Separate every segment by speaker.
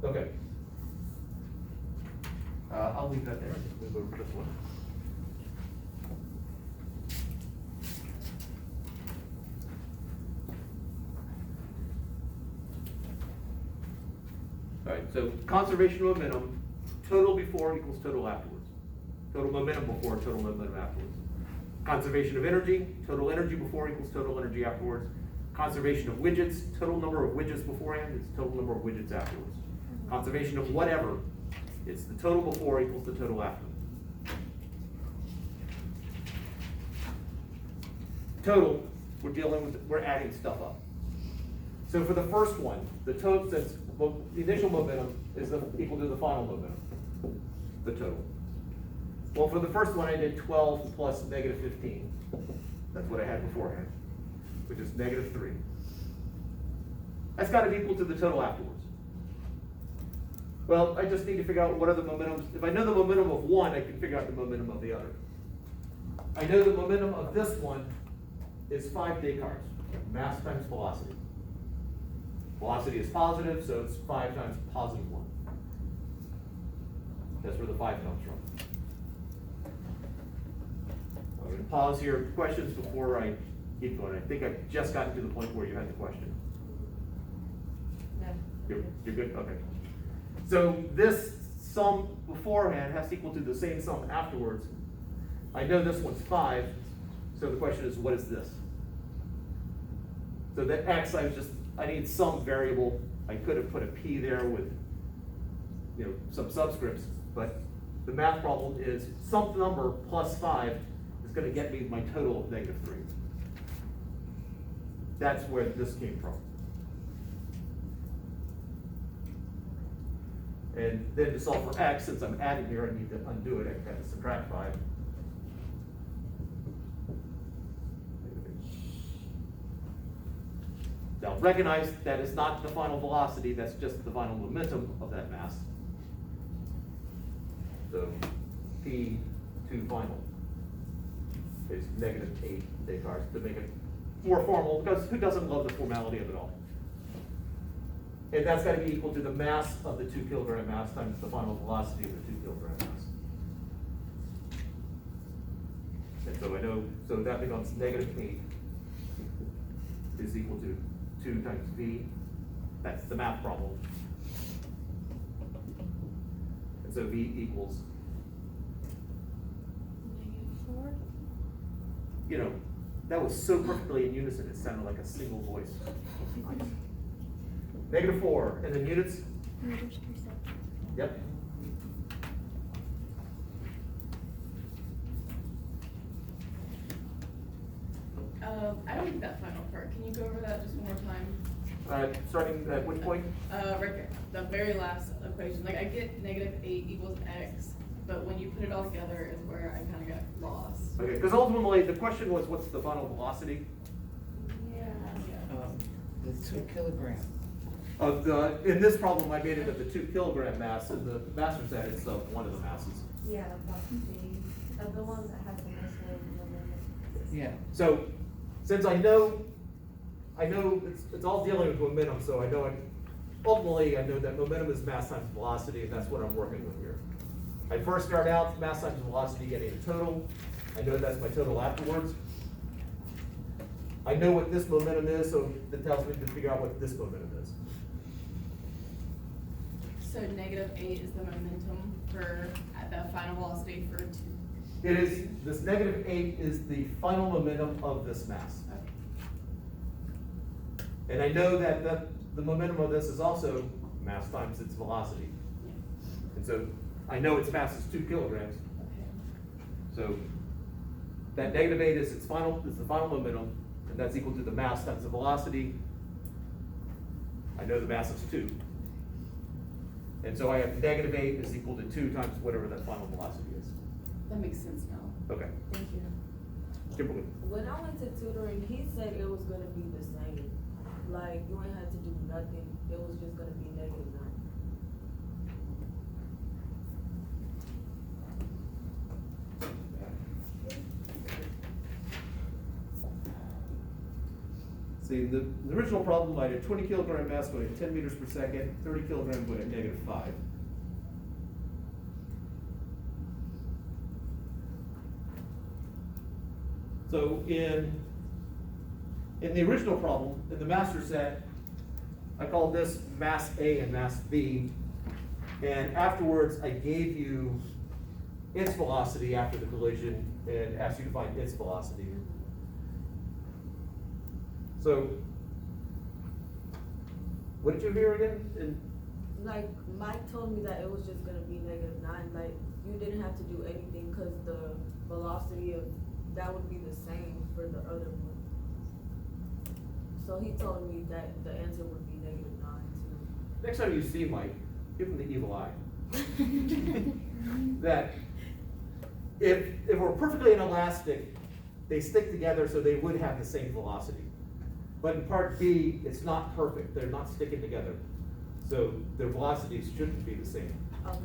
Speaker 1: Okay. I'll leave that there. Move over to this one. All right, so conservation of momentum, total before equals total afterwards. Total momentum before, total momentum afterwards. Conservation of energy, total energy before equals total energy afterwards. Conservation of widgets, total number of widgets beforehand is total number of widgets afterwards. Conservation of whatever, it's the total before equals the total after. Total, we're dealing with, we're adding stuff up. So for the first one, the total, since the initial momentum is equal to the final momentum, the total. Well, for the first one, I did 12 plus negative 15. That's what I had beforehand, which is negative 3. That's got to be equal to the total afterwards. Well, I just need to figure out what are the momentums. If I know the momentum of one, I can figure out the momentum of the other. I know the momentum of this one is 5 Descartes, mass times velocity. Velocity is positive, so it's 5 times positive 1. That's where the 5 comes from. I'm going to pause here. Questions before I keep going? I think I've just gotten to the point where you had the question.
Speaker 2: No.
Speaker 1: You're good? Okay. So this sum beforehand has to equal to the same sum afterwards. I know this one's 5, so the question is, what is this? So the x, I need some variable. I could have put a p there with, some subscripts, but the math problem is some number plus 5 is going to get me my total of negative 3. That's where this came from. And then to solve for x, since I'm adding here, I need to undo it. I have to subtract 5. Now recognize that is not the final velocity, that's just the final momentum of that mass. So P to final is negative 8 Descartes, to make it more formal, because who doesn't love the formality of it all? And that's got to be equal to the mass of the 2 kilogram mass times the final velocity of the 2 kilogram mass. And so I know, so that becomes negative 8 is equal to 2 times V. That's the math problem. And so V equals,
Speaker 2: -4.
Speaker 1: That was so perfectly in unison, it sounded like a single voice. Negative 4, and then units?
Speaker 2: Meters per second.
Speaker 1: Yep.
Speaker 3: I don't get that final part. Can you go over that just one more time?
Speaker 1: Starting at which point?
Speaker 3: Right there, the very last equation. Like, I get negative 8 equals x, but when you put it all together is where I kind of got lost.
Speaker 1: Okay, because ultimately the question was, what's the final velocity?
Speaker 2: Yeah.
Speaker 4: The 2 kilogram.
Speaker 1: In this problem, I made it of the 2 kilogram mass, and the master said it's of one of the masses.
Speaker 2: Yeah, the one that has the most momentum.
Speaker 4: Yeah.
Speaker 1: So, since I know it's all dealing with momentum, so ultimately I know that momentum is mass times velocity, and that's what I'm working with here. I first start out mass times velocity getting a total. I know that's my total afterwards. I know what this momentum is, so that tells me to figure out what this momentum is.
Speaker 3: So negative 8 is the momentum for at the final velocity for 2.
Speaker 1: It is, this negative 8 is the final momentum of this mass.
Speaker 3: Okay.
Speaker 1: And I know that the momentum of this is also mass times its velocity.
Speaker 3: Yeah.
Speaker 1: And so I know its mass is 2 kilograms.
Speaker 3: Okay.
Speaker 1: So that negative 8 is the final momentum, and that's equal to the mass times the velocity. I know the mass is 2. And so I have negative 8 is equal to 2 times whatever that final velocity is.
Speaker 3: That makes sense now.
Speaker 1: Okay.
Speaker 2: Thank you.
Speaker 1: Kimberly.
Speaker 5: When I went to tutoring, he said it was gonna be the same. Like, you ain't had to do nothing, it was just gonna be negative 9.
Speaker 1: See, see, the original problem, I had a 20 kilogram mass going at 10 meters per second, 30 kilogram going at -5. So in the original problem, in the master set, I called this mass A and mass B. And afterwards, I gave you its velocity after the collision and asked you to find its velocity. So, what did you hear again?
Speaker 5: Like, Mike told me that it was just gonna be -9, like, you didn't have to do anything, cause the velocity of, that would be the same for the other one. So he told me that the answer would be -9 too.
Speaker 1: Next time you see Mike, give him the evil eye. That if we're perfectly inelastic, they stick together so they would have the same velocity. But in part B, it's not perfect, they're not sticking together. So their velocities shouldn't be the same.
Speaker 5: Okay.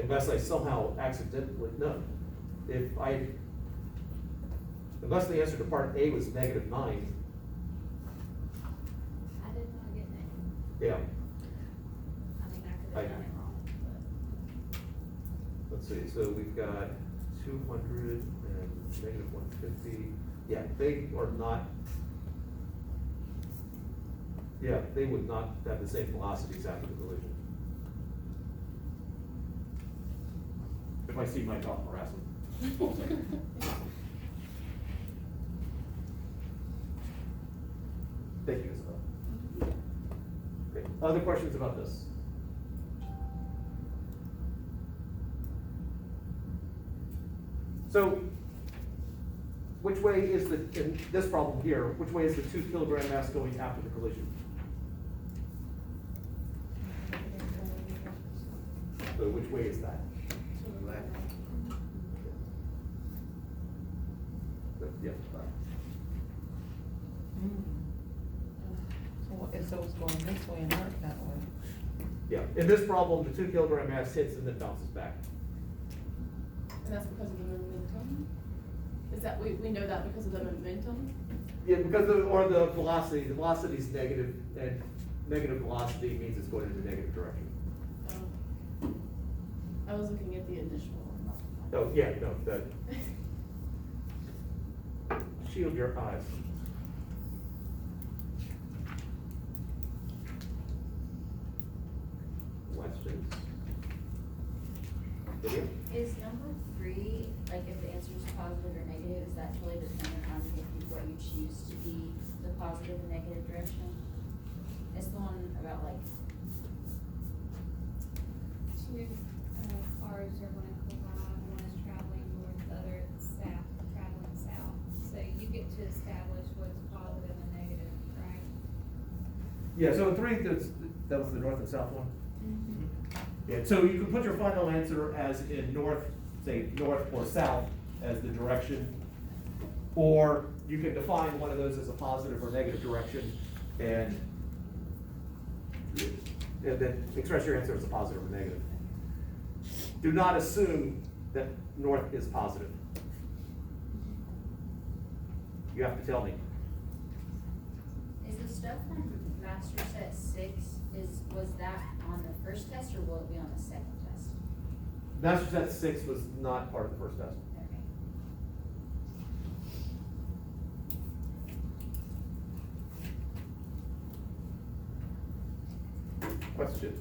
Speaker 1: Unless I somehow accidentally, no. Unless the answer to part A was -9,
Speaker 2: I did not get that.
Speaker 1: yeah.
Speaker 2: I mean, I could have done it wrong, but.
Speaker 1: Let's see, so we've got 200 and -150. Yeah, they are not, yeah, they would not have the same velocities after the collision. If I see my dog, harass him. Thank you, Isabel. Okay, other questions about this? So, which way is in this problem here, which way is the 2 kilogram mass going after the collision? So which way is that?
Speaker 4: To the left.
Speaker 1: Yeah.
Speaker 4: So it's going this way and not that way.
Speaker 1: Yeah, in this problem, the 2 kilogram mass hits and then bounces back.
Speaker 3: And that's because of the momentum? Is that, we know that because of the momentum?
Speaker 1: Yeah, because or the velocity is negative, and negative velocity means it's going in the negative direction.
Speaker 3: I was looking at the initial one, not the
Speaker 1: Oh,
Speaker 3: final.
Speaker 1: yeah, no, that, shield your eyes. Questions? Video?
Speaker 2: Is number 3, like if the answer is positive or negative, is that totally dependent on what you choose to be the positive and negative direction? It's the one about like,
Speaker 6: Two cars are gonna collide, one is traveling north, the other is south, traveling south. So you get to establish what's positive and negative, right?
Speaker 1: Yeah, so in 3, that was the north and south one? Yeah, so you can put your final answer as in north, say north or south as the direction. Or you can define one of those as a positive or negative direction and then express your answer as a positive or negative. Do not assume that north is positive. You have to tell me.
Speaker 2: is the stuff from Master Set 6, was that on the first test or will it be on the second test?
Speaker 1: Master Set 6 was not part of the first test.
Speaker 2: Okay.
Speaker 1: Questions?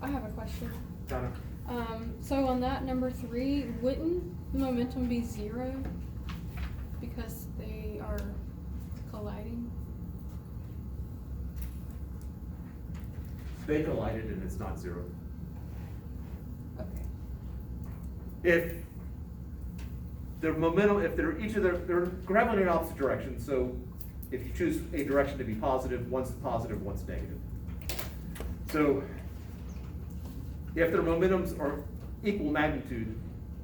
Speaker 7: I have a question.
Speaker 1: Donna?
Speaker 7: So on that number 3, wouldn't the momentum be 0? Because they are colliding?
Speaker 1: They collided and it's not 0.
Speaker 7: Okay.
Speaker 1: If their momentum, if they're they're traveling in opposite directions, so if you choose a direction to be positive, one's positive, one's negative. So if their momentums are equal magnitude,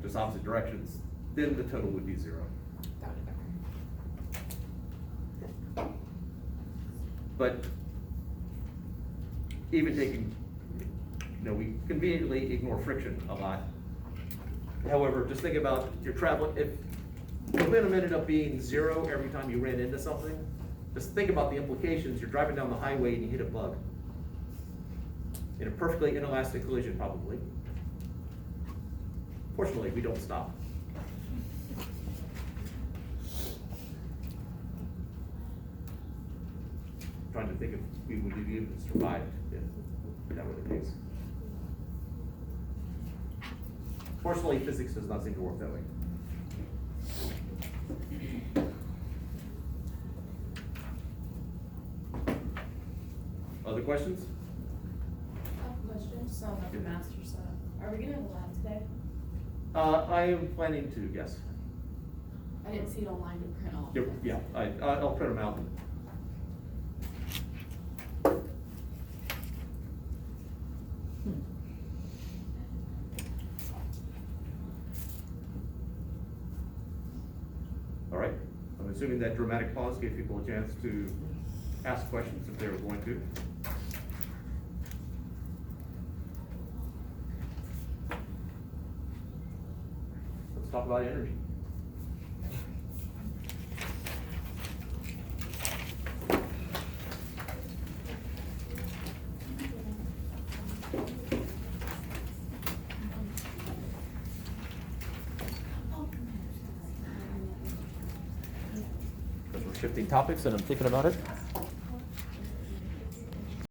Speaker 1: just opposite directions, then the total would be 0.
Speaker 7: Got it, okay.
Speaker 1: But even taking, we conveniently ignore friction a lot. However, just think about if you're traveling, if momentum ended up being 0 every time you ran into something, just think about the implications. You're driving down the highway and you hit a bug. In a perfectly inelastic collision, probably. Fortunately, we don't stop. Trying to think if we would have even survived if that were the case. Fortunately, physics does not seem to work that way. Other questions?
Speaker 3: Question, so about the master set, are we gonna have a lab today?
Speaker 1: I am planning to, yes.
Speaker 3: I didn't see it online to print all.
Speaker 1: Yeah, I'll print them out. All right, I'm assuming that dramatic pause gave people a chance to ask questions if they were going to. Let's talk about energy. Because we're shifting topics and I'm thinking about it.